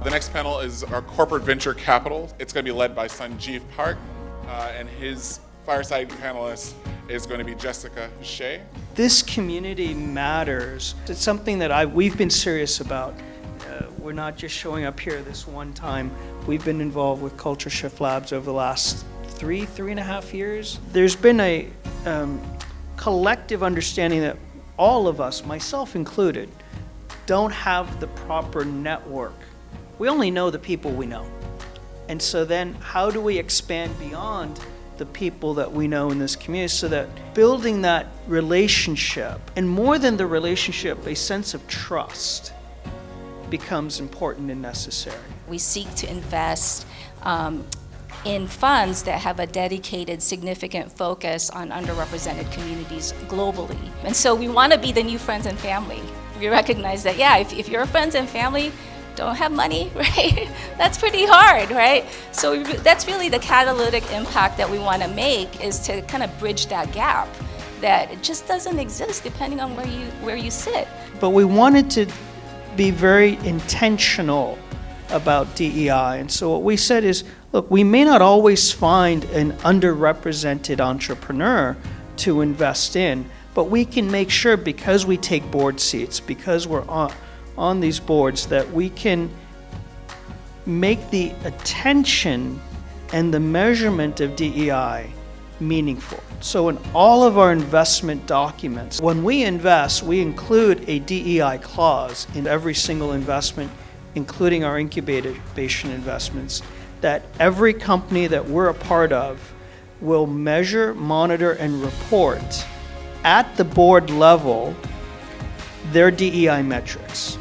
The next panel is our corporate venture capital. It's going to be led by Sanjiv Parikh, and his fireside panelist is going to be Jessica Hische. This community matters. It's something that we've been serious about. We're not just showing up here this one time. We've been involved with Culture Shift Labs over the last three and a half years. There's been a collective understanding that all of us, myself included, don't have the proper network. We only know the people we know. And so then how do we expand beyond the people that we know in this community so that building that relationship, and more than the relationship, a sense of trust becomes important and necessary. We seek to invest in funds that have a dedicated, significant focus on underrepresented communities globally. And so we want to be the new friends and family. We recognize that, if your friends and family don't have money, right, that's pretty hard, right? So that's really the catalytic impact that we want to make, is to kind of bridge that gap that it just doesn't exist depending on where you sit. But we wanted to be very intentional about DEI. And so what we said is, look, we may not always find an underrepresented entrepreneur to invest in, but we can make sure, because we take board seats, because we're on these boards, that we can make the attention and the measurement of DEI meaningful. So in all of our investment documents, when we invest, we include a DEI clause in every single investment, including our incubation investments, that every company that we're a part of will measure, monitor, and report at the board level their DEI metrics.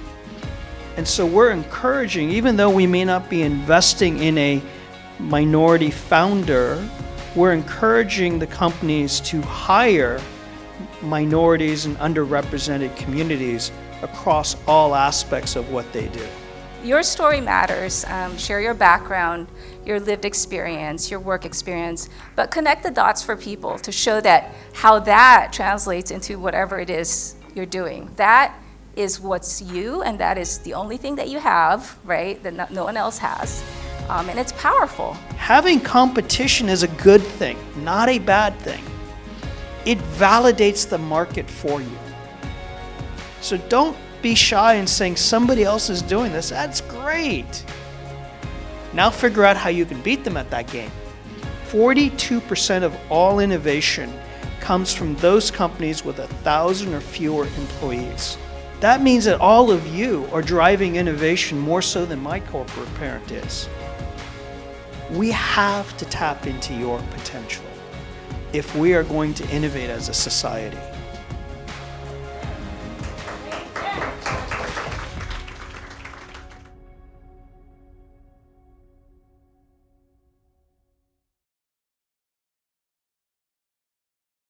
And so we're encouraging, even though we may not be investing in a minority founder, we're encouraging the companies to hire minorities and underrepresented communities across all aspects of what they do. Your story matters. Share your background, your lived experience, your work experience, but connect the dots for people to show that how that translates into whatever it is you're doing. That is what's you, and that is the only thing that you have, right, that no one else has. And it's powerful. Having competition is a good thing, not a bad thing. It validates the market for you. So don't be shy in saying somebody else is doing this. That's great. Now figure out how you can beat them at that game. 42% of all innovation comes from those companies with 1,000 or fewer employees. That means that all of you are driving innovation more so than my corporate parent is. We have to tap into your potential if we are going to innovate as a society.